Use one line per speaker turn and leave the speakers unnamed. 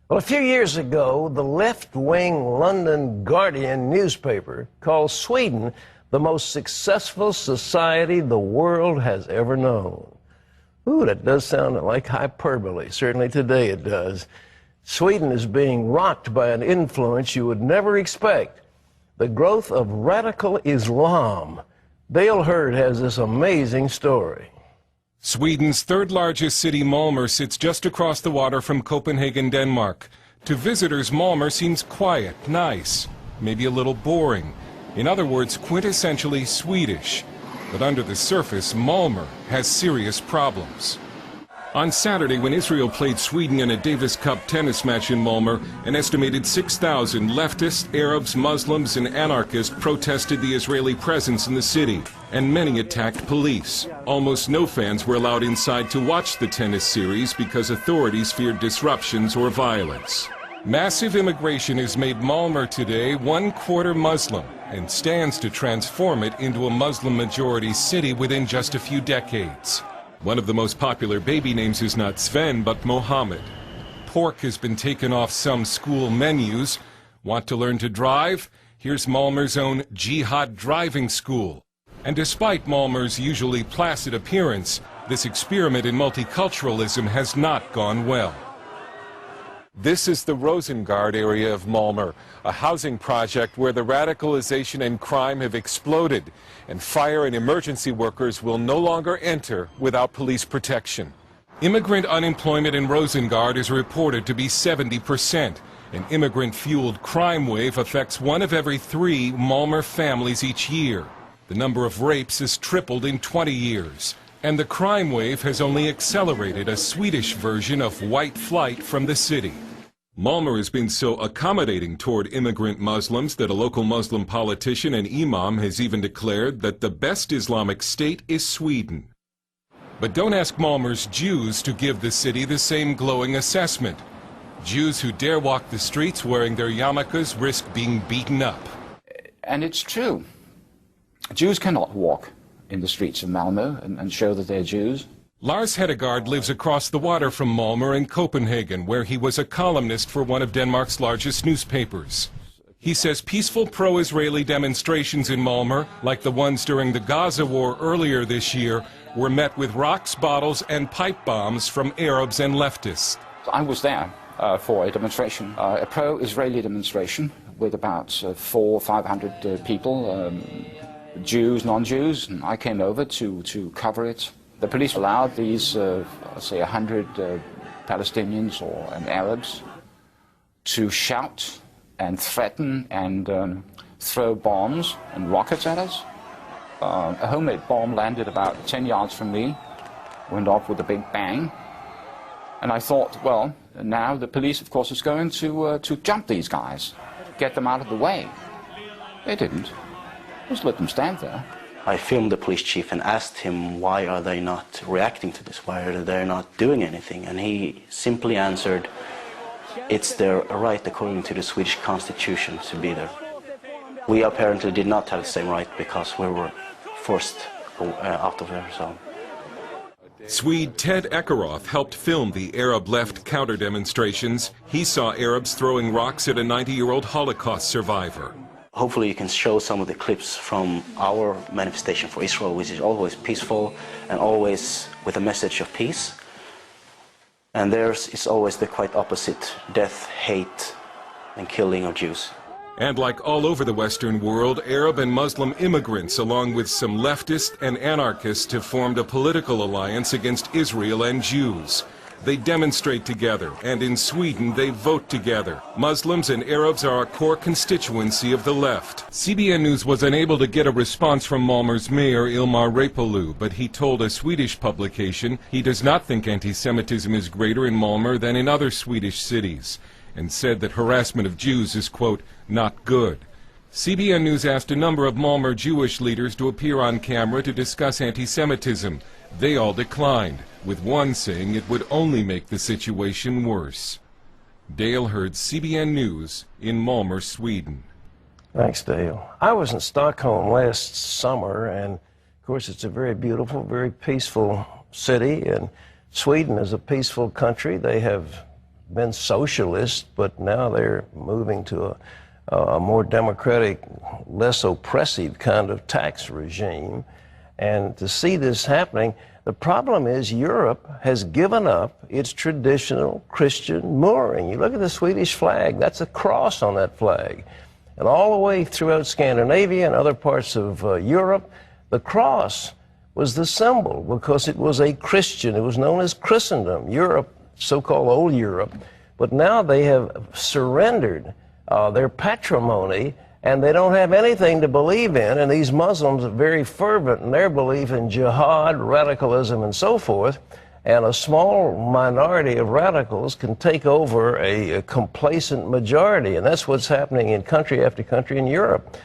Well, a few years ago, the left-wing London Guardian newspaper called Sweden the most successful society the world has ever known. Ooh, that does sound like hyperbole. Certainly today it does. Sweden is being rocked by an influence you would never expect: the growth of radical Islam. Dale Hurd has this amazing story.
Sweden's third-largest city, Malmö, sits just across the water from Copenhagen, Denmark. To visitors, Malmö seems quiet, nice, maybe a little boring. In other words, quintessentially Swedish. But under the surface, Malmö has serious problems. On Saturday, when Israel played Sweden in a Davis Cup tennis match in Malmö, an estimated 6,000 leftists, Arabs, Muslims, and anarchists protested the Israeli presence in the city, and many attacked police. Almost no fans were allowed inside to watch the tennis series because authorities feared disruptions or violence. Massive immigration has made Malmö today 1/4 Muslim and stands to transform it into a Muslim-majority city within just a few decades. One of the most popular baby names is not Sven, but Mohammad. Pork has been taken off some school menus. Want to learn to drive? Here's Malmö's own Jihad driving school. And despite Malmö's usually placid appearance, this experiment in multiculturalism has not gone well. This is the Rosengård area of Malmö, a housing project where the radicalization and crime have exploded, and fire and emergency workers will no longer enter without police protection. Immigrant unemployment in Rosengård is reported to be 70%. An immigrant-fueled crime wave affects 1 of every 3 Malmö families each year. The number of rapes has tripled in 20 years. And the crime wave has only accelerated a Swedish version of white flight from the city. Malmö has been so accommodating toward immigrant Muslims that a local Muslim politician and imam has even declared that the best Islamic state is Sweden. But don't ask Malmö's Jews to give the city the same glowing assessment. Jews who dare walk the streets wearing their yarmulkes risk being beaten up.
And it's true. Jews cannot walk in the streets of Malmö and show that they're Jews.
Lars Hedegaard lives across the water from Malmö in Copenhagen, where he was a columnist for one of Denmark's largest newspapers. He says peaceful pro-Israeli demonstrations in Malmö, like the ones during the Gaza war earlier this year, were met with rocks, bottles, and pipe bombs from Arabs and leftists.
I was there for a demonstration, a pro-Israeli demonstration with about 400 or 500 people. Jews, non-Jews, and I came over to cover it. The police allowed these, say, 100 Palestinians and Arabs to shout and threaten and throw bombs and rockets at us. A homemade bomb landed about 10 yards from me, went off with a big bang, and I thought, well, now the police, of course, is going to jump these guys, get them out of the way. They didn't. Just let them stand there.
I filmed the police chief and asked him, why are they not reacting to this? Why are they not doing anything? And he simply answered, it's their right according to the Swedish constitution to be there. We apparently did not have the same right because we were forced out of there. So.
Swede Ted Ekeroth helped film the Arab left counter-demonstrations. He saw Arabs throwing rocks at a 90-year-old Holocaust survivor.
Hopefully you can show some of the clips from our manifestation for Israel, which is always peaceful and always with a message of peace. And theirs is always the quite opposite: death, hate, and killing of Jews.
And like all over the Western world, Arab and Muslim immigrants, along with some leftists and anarchists, have formed a political alliance against Israel and Jews. They demonstrate together, and in Sweden they vote together. Muslims and Arabs are a core constituency of the left. CBN News was unable to get a response from Malmö's mayor, Ilmar Reepalu, but he told a Swedish publication he does not think anti-Semitism is greater in Malmö than in other Swedish cities, and said that harassment of Jews is, quote, not good. CBN News asked a number of Malmö Jewish leaders to appear on camera to discuss anti-Semitism. They all declined, with one saying it would only make the situation worse. Dale Hurd, CBN News in Malmö, Sweden.
Thanks, Dale. I was in Stockholm last summer, and of course it's a very beautiful, very peaceful city, and Sweden is a peaceful country. They have been socialist, but now they're moving to a more democratic, less oppressive kind of tax regime. And to see this happening, the problem is Europe has given up its traditional Christian mooring. You look at the Swedish flag, that's a cross on that flag. And all the way throughout Scandinavia and other parts of Europe, the cross was the symbol because it was a Christian. It was known as Christendom, Europe, so-called old Europe. But now they have surrendered their patrimony, and they don't have anything to believe in. And these Muslims are very fervent in their belief in jihad, radicalism, and so forth. And a small minority of radicals can take over a complacent majority. And that's what's happening in country after country in Europe.